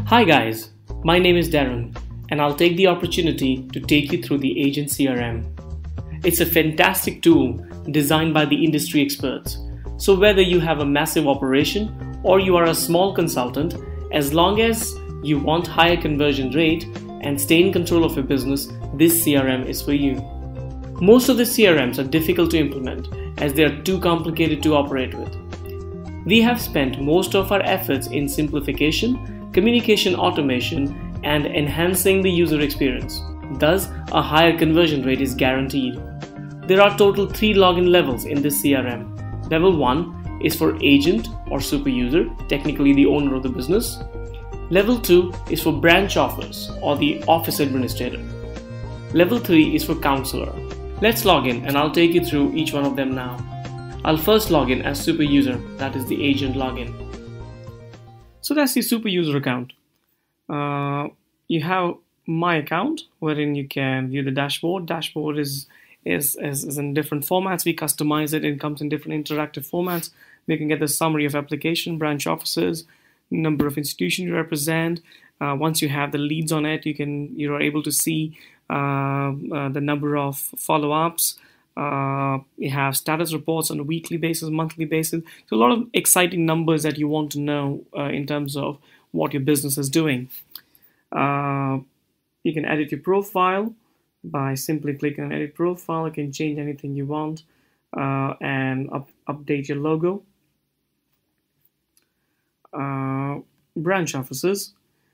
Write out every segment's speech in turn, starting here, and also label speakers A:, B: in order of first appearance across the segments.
A: Hi guys, my name is Darren and I'll take the opportunity to take you through the Agent CRM. It's a fantastic tool designed by the industry experts. So whether you have a massive operation or you are a small consultant, as long as you want higher conversion rate and stay in control of your business, this CRM is for you. Most of the CRMs are difficult to implement as they are too complicated to operate with. We have spent most of our efforts in simplification, communication automation, and enhancing the user experience. Thus, a higher conversion rate is guaranteed. There are total 3 login levels in this CRM. Level 1 is for agent or super user, technically the owner of the business. Level 2 is for branch office or the office administrator. Level 3 is for counselor. Let's log in and I'll take you through each one of them now. I'll first log in as super user, that is the agent login. So that's the super user account. You have my account wherein you can view the dashboard. Dashboard is in different formats. We customize it. It comes in different interactive formats. We can get the summary of application, branch offices, number of institutions you represent. Once you have the leads on it, you are able to see the number of follow-ups. You have status reports on a weekly basis, monthly basis. So a lot of exciting numbers that you want to know in terms of what your business is doing. You can edit your profile by simply clicking on edit profile. You can change anything you want and update your logo. Branch offices.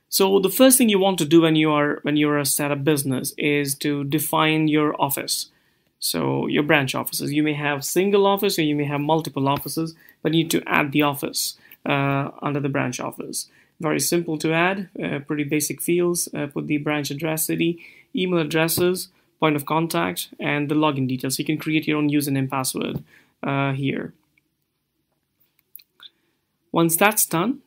A: So the first thing you want to do when you're a startup business is to define your office. So your branch offices, you may have single office or you may have multiple offices, but you need to add the office under the branch office. Very simple to add, pretty basic fields. Put the branch address, city, email addresses, point of contact, and the login details. So you can create your own username password here. Once that's done,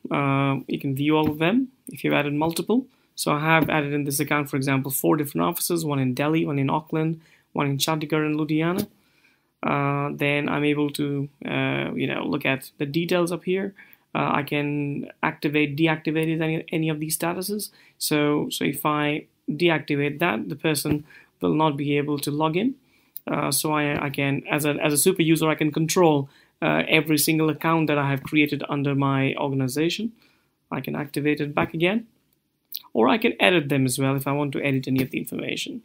A: you can view all of them if you've added multiple. So I have added in this account, for example, 4 different offices, one in Delhi, one in Auckland, one in Chandigarh and Ludhiana. Then I'm able to look at the details up here. I can activate, deactivate any of these statuses. So if I deactivate that, the person will not be able to log in. So I can, as a super user, I can control every single account that I have created under my organization. I can activate it back again, or I can edit them as well if I want to edit any of the information.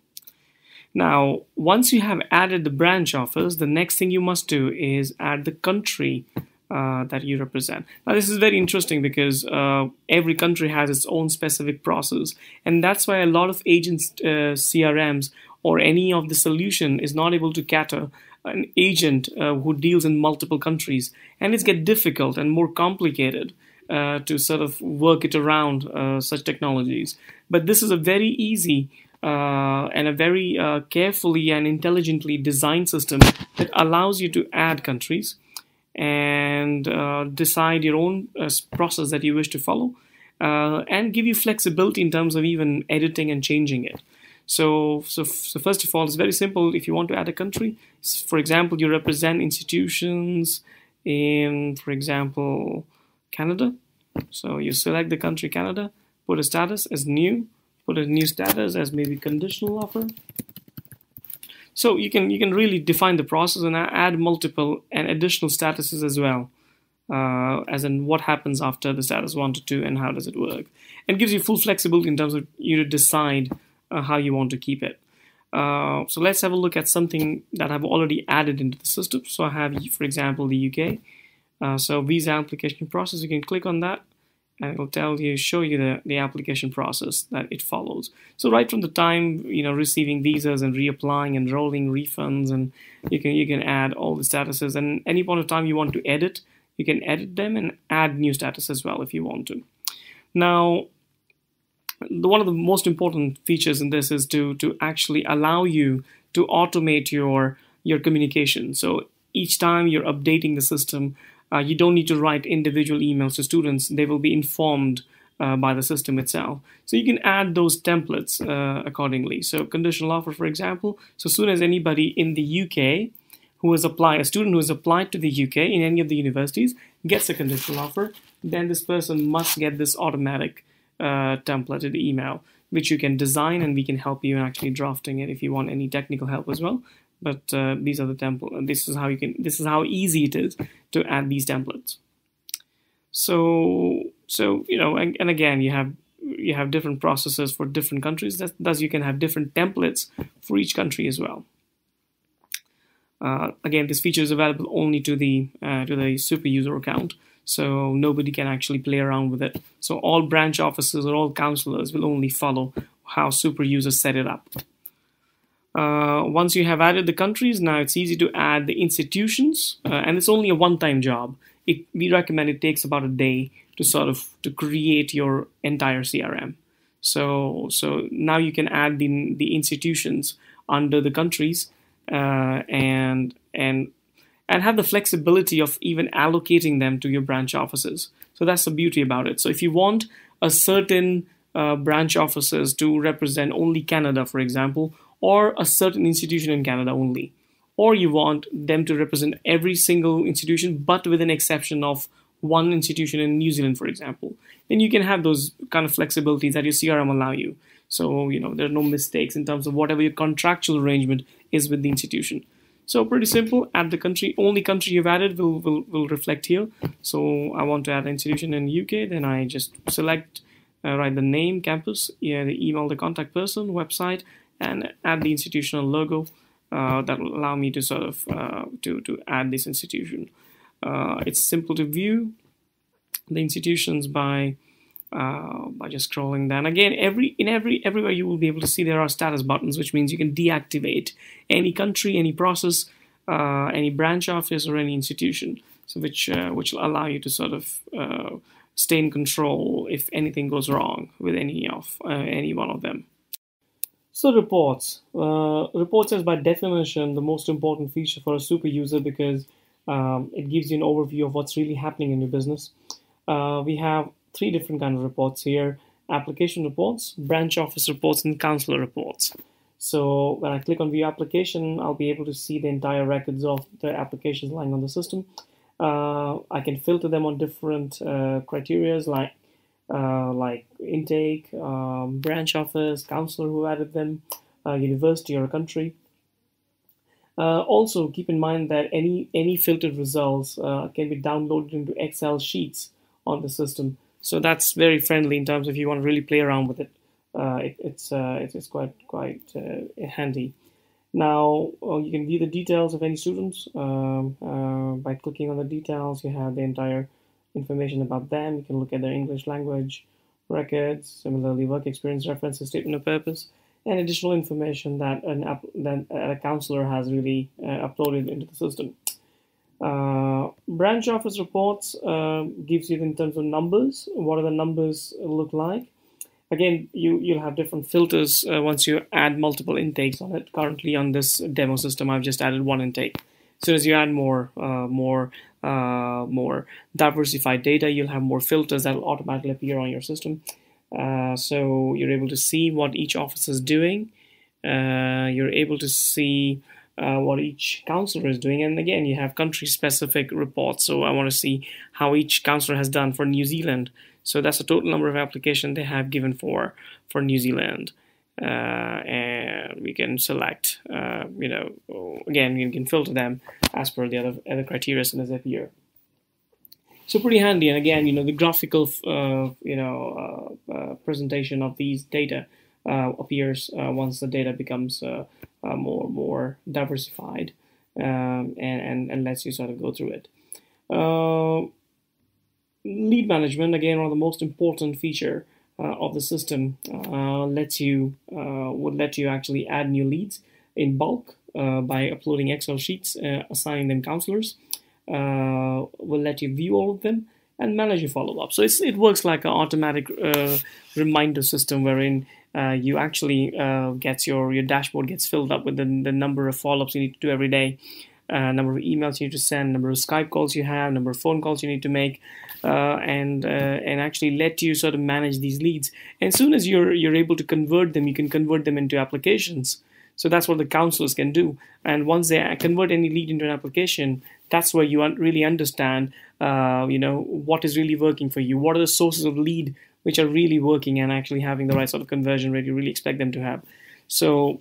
A: Now, once you have added the branch office, the next thing you must do is add the country that you represent. Now, this is very interesting because every country has its own specific process, and that's why a lot of agents, CRMs, or any of the solution is not able to cater an agent who deals in multiple countries, and it's get difficult and more complicated to sort of work it around such technologies. But this is a very easy and a very carefully and intelligently designed system that allows you to add countries and decide your own process that you wish to follow and give you flexibility in terms of even editing and changing it. So first of all, it's very simple. If you want to add a country, for example, you represent institutions in, for example, Canada. So you select the country Canada, put a status as new, put a new status as maybe conditional offer. So you can really define the process and add multiple and additional statuses as well, as in what happens after the status 1 to 2 and how does it work. And gives you full flexibility in terms of you to decide how you want to keep it. So let's have a look at something that I've already added into the system. So I have, for example, the UK. So visa application process, you can click on that and it will show you the application process that it follows. So right from the time, receiving visas and reapplying, enrolling, refunds, and you can add all the statuses, and any point of time you want to edit, you can edit them and add new status as well if you want to. Now, one of the most important features in this is to actually allow you to automate your communication. So each time you're updating the system, you don't need to write individual emails to students. They will be informed by the system itself. So you can add those templates accordingly. So conditional offer, for example. So as soon as anybody in the UK who has applied, a student who has applied to the UK in any of the universities gets a conditional offer, then this person must get this automatic templated email, which you can design, and we can help you in actually drafting it if you want any technical help as well. But these are the templates. This is how you can. This is how easy it is to add these templates. So you know, and again, you have different processes for different countries. Thus, you can have different templates for each country as well. Again, this feature is available only to the super user account, so nobody can actually play around with it. So all branch officers or all counselors will only follow how super users set it up. Once you have added the countries, now it's easy to add the institutions, and it's only a one-time job. We recommend it takes about a day to create your entire CRM. So now you can add the institutions under the countries, and have the flexibility of even allocating them to your branch offices. So that's the beauty about it. So if you want a certain branch offices to represent only Canada, for example, or a certain institution in Canada only, or you want them to represent every single institution but with an exception of one institution in New Zealand, for example, then you can have those kind of flexibilities that your CRM allow you. So, you know, there are no mistakes in terms of whatever your contractual arrangement is with the institution. So pretty simple. Add the country. Only country you've added will reflect here. So I want to add an institution in UK. Then I just select, write the name, campus, the email, the contact person, website, and add the institutional logo. That will allow me to to add this institution. It's simple to view the institutions by just scrolling down. Again, everywhere you will be able to see there are status buttons, which means you can deactivate any country, any process, any branch office, or any institution. So which will allow you to stay in control if anything goes wrong with any one of them. So reports. Reports is by definition the most important feature for a super user because it gives you an overview of what's really happening in your business. We have 3 different kinds of reports here: application reports, branch office reports, and counselor reports. So when I click on view application, I'll be able to see the entire records of the applications lying on the system. I can filter them on different criteria like intake, branch office, counselor who added them, university or a country. Also keep in mind that any filtered results can be downloaded into Excel sheets on the system. So that's very friendly in terms of if you want to really play around with it. It's quite handy. Now you can view the details of any students by clicking on the details. You have the entire information about them. You can look at their English language records, similarly work experience references, statement of purpose, and additional information that a counselor has really uploaded into the system. Branch office reports gives you in terms of numbers. What do the numbers look like? Again, you'll have different filters once you add multiple intakes on it. Currently on this demo system, I've just added 1 intake. As soon as you add more diversified data, you'll have more filters that will automatically appear on your system. So you're able to see what each office is doing. You're able to see what each counselor is doing. And again, you have country-specific reports. So I want to see how each counselor has done for New Zealand. So that's the total number of applications they have given for New Zealand. And we can select, again, you can filter them as per the other criteria as soon as they appear. So pretty handy. And again, the graphical, presentation of these data appears once the data becomes more diversified and lets you go through it. Lead management, again, one of the most important feature of the system, would let you actually add new leads in bulk by uploading Excel sheets, assigning them counselors. Will let you view all of them and manage your follow-up. So it works like an automatic reminder system wherein you actually your dashboard gets filled up with the number of follow-ups you need to do every day, number of emails you need to send, number of Skype calls you have, number of phone calls you need to make, and actually let you manage these leads. And as soon as you're able to convert them, you can convert them into applications. So that's what the counselors can do. And once they convert any lead into an application, that's where you really understand, what is really working for you. What are the sources of lead which are really working and actually having the right sort of conversion rate you really expect them to have. So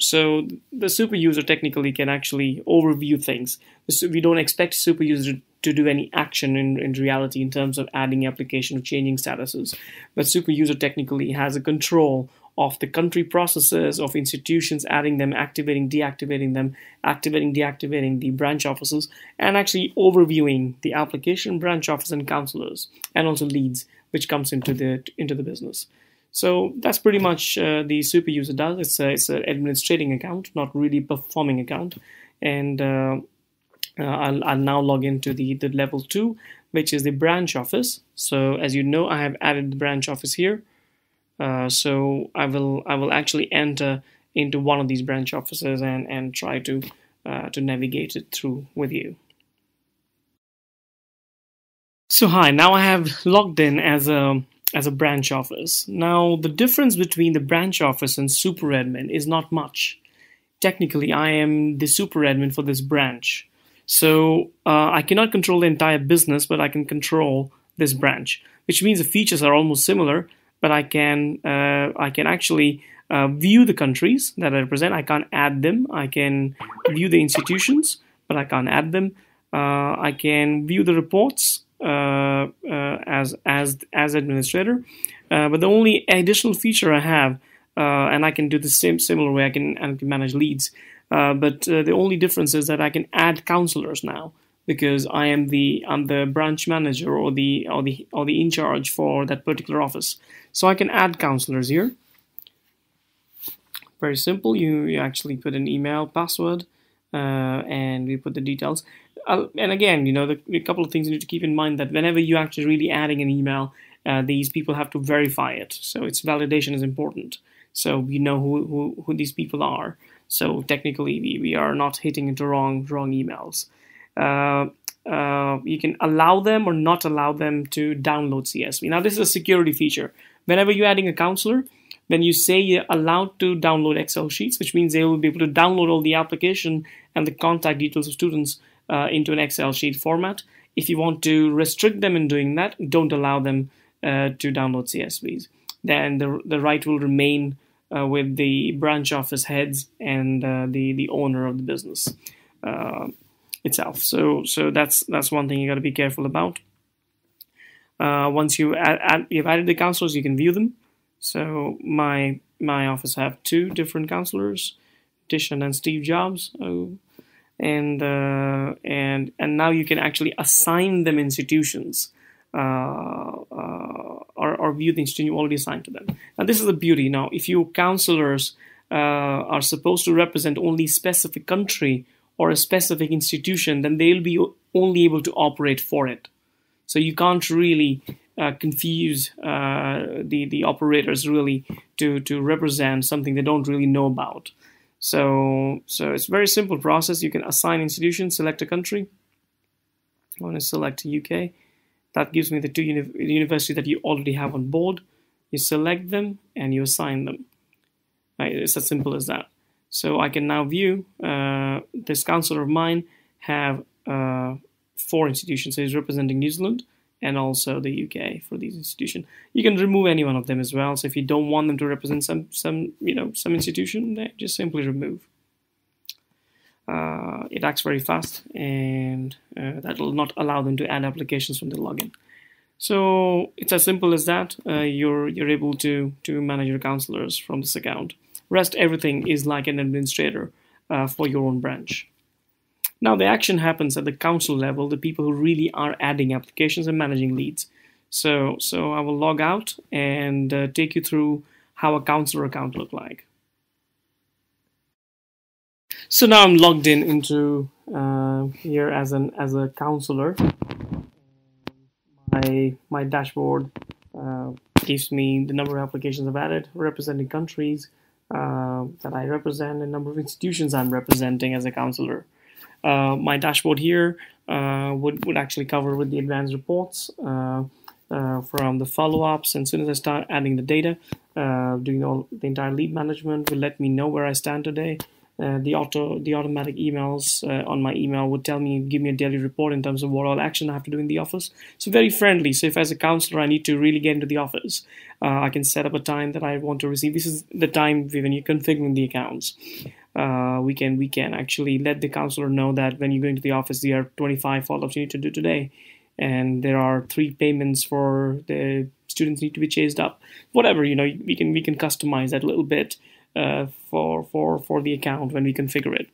A: the super user technically can actually overview things. We don't expect super user to do any action in reality in terms of adding application or changing statuses, but super user technically has a control of the country processes of institutions, adding them, activating, deactivating them, activating, deactivating the branch offices, and actually overviewing the application, branch office, and counselors, and also leads, which comes into the business. So that's pretty much the super user does. It's an administrating account, not really performing account. And I'll now log into the level 2, which is the branch office. So as you know, I have added the branch office here. So I will actually enter into one of these branch offices and try to navigate it through with you. So hi, now I have logged in as a branch office. Now the difference between the branch office and super admin is not much. Technically, I am the super admin for this branch. So I cannot control the entire business, but I can control this branch, which means the features are almost similar, but I can actually view the countries that I represent. I can't add them. I can view the institutions, but I can't add them. I can view the reports as administrator, but the only additional feature I have, and I can do the similar way. I can manage leads, but the only difference is that I can add counselors now, because I'm the branch manager or the in charge for that particular office. So I can add counselors here. Very simple. You actually put an email, password, and we put the details. And again, a couple of things you need to keep in mind, that whenever you're actually really adding an email, these people have to verify it. So its validation is important. So we know who these people are. So technically, we are not hitting into wrong emails. You can allow them or not allow them to download CSV. Now, this is a security feature. Whenever you're adding a counselor, when you say you're allowed to download Excel sheets, which means they will be able to download all the application and the contact details of students into an Excel sheet format. If you want to restrict them in doing that, don't allow them to download CSVs. Then the right will remain with the branch office heads and the owner of the business itself. So that's one thing you got to be careful about. Once you've added the counselors, you can view them. So my office have 2 different counselors, Tish and Steve Jobs. And now you can actually assign them institutions or view the institution you already assigned to them. Now this is the beauty. Now if your counselors are supposed to represent only a specific country or a specific institution, then they'll be only able to operate for it. So you can't really confuse the operators really to represent something they don't really know about. So it's a very simple process. You can assign institutions, select a country. I want to select UK. That gives me the 2 universities that you already have on board. You select them and you assign them. It's as simple as that. So I can now view this counselor of mine have 4 institutions. So he's representing New Zealand and also the UK for these institutions. You can remove any one of them as well. So if you don't want them to represent some institution, then just simply remove. It acts very fast, and that will not allow them to add applications from the login. So it's as simple as that. You're able to manage your counselors from this account. Rest everything is like an administrator for your own branch. Now the action happens at the council level, the people who really are adding applications and managing leads. So I will log out and take you through how a counselor account look like. So now I'm logged into here as a counselor. My dashboard gives me the number of applications I've added, representing countries that I represent, and number of institutions I'm representing as a counselor. My dashboard here would actually cover with the advanced reports from the follow-ups, and as soon as I start adding the data, doing all the entire lead management will let me know where I stand today. The automatic emails on my email would give me a daily report in terms of what all action I have to do in the office. So very friendly. So if as a counselor I need to really get into the office, I can set up a time that I want to receive. This is the time when you're configuring the accounts. We can actually let the counselor know that when you're going to the office, there are 25 follow-ups you need to do today, and there are 3 payments for the students need to be chased up. Whatever, we can customize that a little bit for the account when we configure it.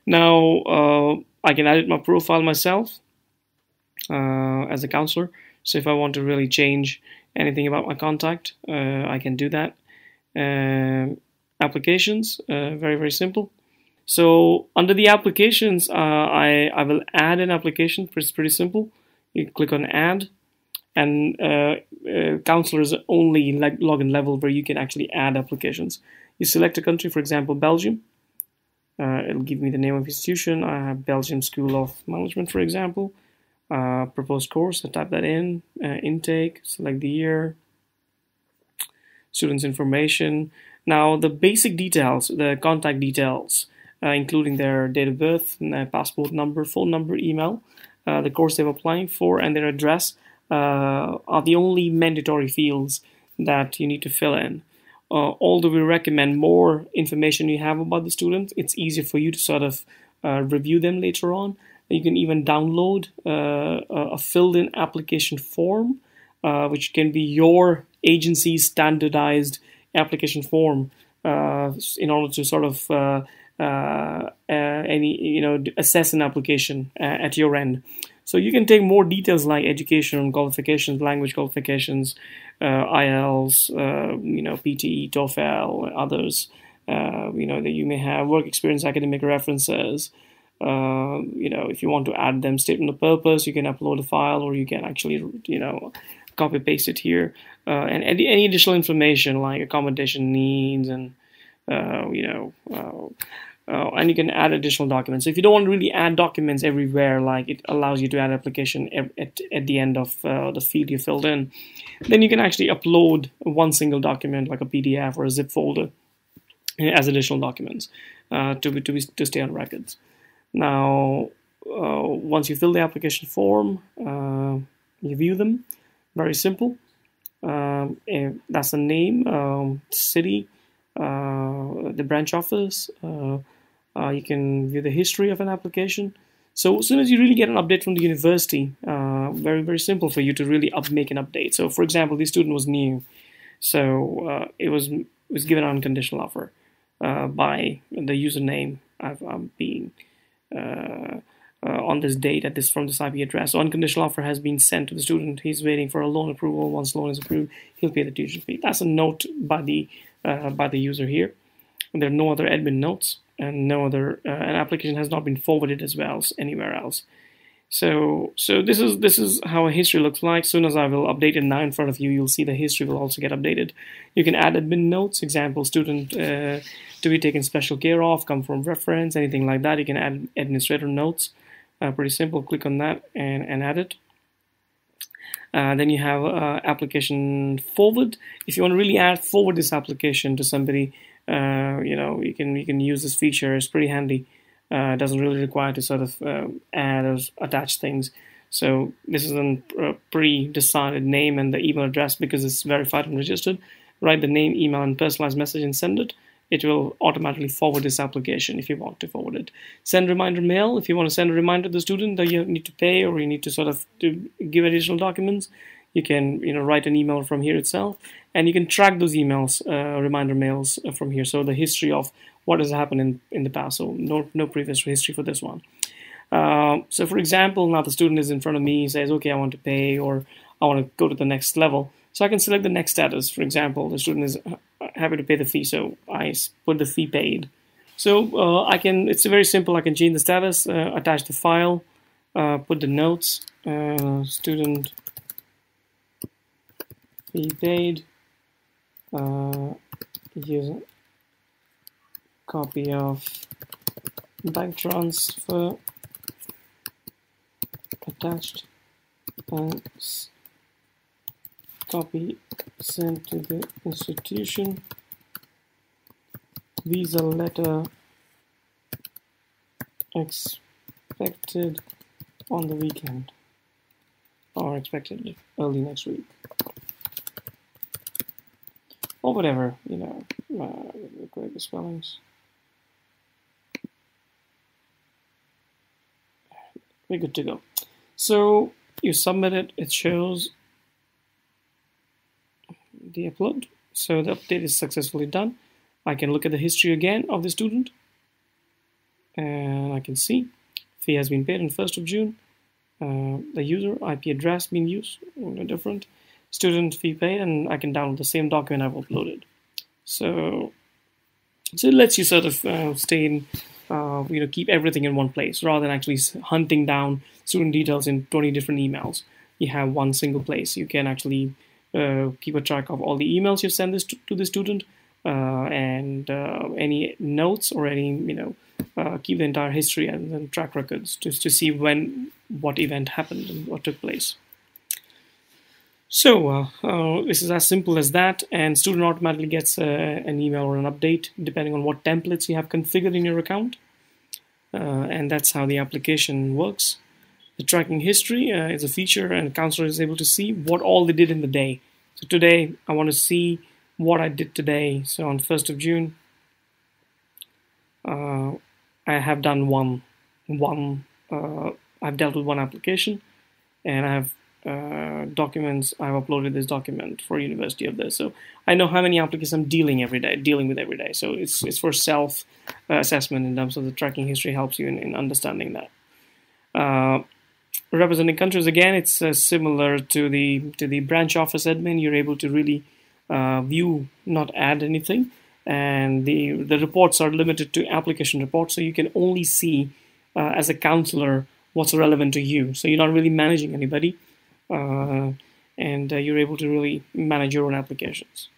A: Now I can edit my profile myself as a counselor. So if I want to really change anything about my contact, I can do that. Applications, very simple. So under the applications, I will add an application. It's pretty simple. You click on add, and counselor is only like login level where you can actually add applications. You select a country, for example, Belgium. It'll give me the name of institution. I have Belgium School of Management, for example. Proposed course, I type that in. Intake, select the year. Students' information. Now the basic details, the contact details, including their date of birth, passport number, phone number, email, the course they're applying for, and their address are the only mandatory fields that you need to fill in. Although we recommend more information you have about the student, it's easier for you to sort of review them later on. You can even download a filled-in application form, which can be your agency's standardized application form in order to sort of assess an application at your end. So you can take more details like education qualifications, language qualifications, IELTS, PTE, TOEFL, others. That you may have work experience, academic references. If you want to add them, statement of purpose, you can upload a file, or you can actually copy paste it here. And any additional information like accommodation needs and and you can add additional documents. So if you don't want to really add documents everywhere, like it allows you to add application at the end of the field you filled in, then you can actually upload one single document like a PDF or a zip folder as additional documents to stay on records. Now, once you fill the application form, you view them. Very simple. That's the name, city, the branch office. You can view the history of an application. So as soon as you really get an update from the university, very simple for you to really make an update. So for example, the student was new, so it was given an unconditional offer by the username I'm being on this date from this IP address. So unconditional offer has been sent to the student. He's waiting for a loan approval. Once loan is approved, he'll pay the tuition fee. That's a note by the user here. And there are no other admin notes, and no other an application has not been forwarded as well as anywhere else. So this is how a history looks like. As soon as I will update it now in front of you, you'll see the history will also get updated. You can add admin notes, example, student to be taken special care of, come from reference, anything like that. You can add administrator notes. Pretty simple. Click on that and add it. Then you have application forward. If you want to really forward this application to somebody, you can use this feature. It's pretty handy. It doesn't really require to sort of add or attach things. So this is a pre-decided name and the email address because it's verified and registered. Write the name, email, and personalized message and send it. It will automatically forward this application if you want to forward it. Send reminder mail. If you want to send a reminder to the student that you need to pay or you need to sort of give additional documents, you can write an email from here itself, and you can track those emails, reminder mails from here. So the history of what has happened in the past. So no previous history for this one. So for example, now the student is in front of me, says, okay, I want to pay or I want to go to the next level. So I can select the next status. For example, the student is happy to pay the fee, so I put the fee paid. So it's very simple. I can change the status, attach the file, put the notes, student fee paid, use a copy of bank transfer attached, and copy sent to the institution, visa letter expected on the weekend or expected early next week or whatever, correct the spellings. We're good to go. So you submit it, it shows the upload. So the update is successfully done. I can look at the history again of the student, and I can see fee has been paid on 1st of June. The user IP address being used, no different. Student fee paid, and I can download the same document I've uploaded. So it lets you sort of stay in, keep everything in one place rather than actually hunting down student details in 20 different emails. You have one single place. You can actually keep a track of all the emails you send to the student, and any notes or any, keep the entire history and track records just to see what event happened and what took place. So this is as simple as that, and student automatically gets an email or an update depending on what templates you have configured in your account, and that's how the application works. The tracking history is a feature, and the counselor is able to see what all they did in the day. So today, I want to see what I did today. So on 1st of June, I have done I've dealt with one application, and I have documents. I've uploaded this document for university of this, so I know how many applications I'm dealing with every day. So it's for self assessment in terms of the tracking history. Helps you in understanding that. Representing countries, again, it's similar to the branch office admin. You're able to really view, not add anything, and the reports are limited to application reports, so you can only see as a counselor what's relevant to you. So you're not really managing anybody, and you're able to really manage your own applications.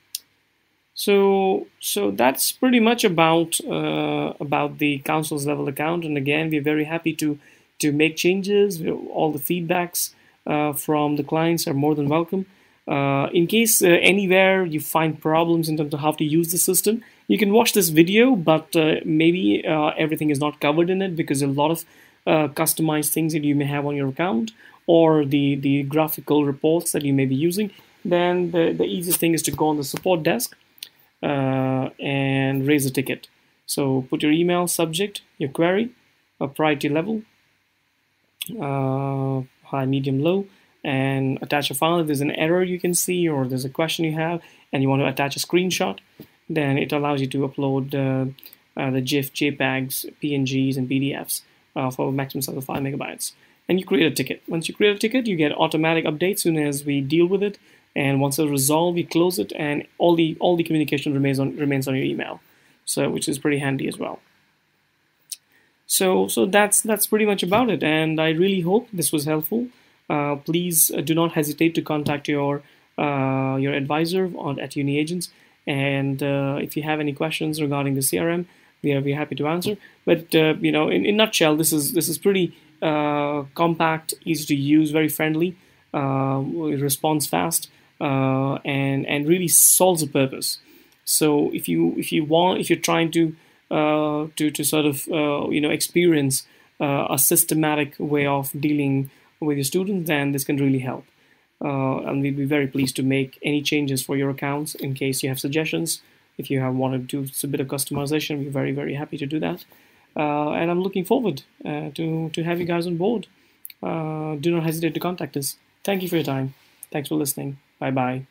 A: So that's pretty much about the counselor's level account. And again, we're very happy to make changes. All the feedbacks from the clients are more than welcome. In case anywhere you find problems in terms of how to use the system, you can watch this video, but maybe everything is not covered in it because a lot of customized things that you may have on your account, or the graphical reports that you may be using. Then the easiest thing is to go on the support desk and raise a ticket. So put your email, subject, your query, a priority level, high, medium, low, and attach a file. If there's an error you can see, or there's a question you have and you want to attach a screenshot, then it allows you to upload the GIF, JPEGs, PNGs, and PDFs for a maximum size of 5 megabytes. And you create a ticket. Once you create a ticket, you get automatic updates soon as we deal with it. And once it's resolved, we close it, and all the communication remains on your email. So which is pretty handy as well. So that's pretty much about it, and I really hope this was helpful. Please do not hesitate to contact your advisor at UniAgents, and if you have any questions regarding the CRM, we are happy to answer. But in a nutshell, this is pretty compact, easy to use, very friendly, responds fast, and really solves a purpose. So if you're trying to sort of experience a systematic way of dealing with your students, then this can really help. And we'd be very pleased to make any changes for your accounts in case you have suggestions. If you have wanted to submit a customization, we're very, very happy to do that. And I'm looking forward to have you guys on board. Do not hesitate to contact us. Thank you for your time. Thanks for listening. Bye-bye.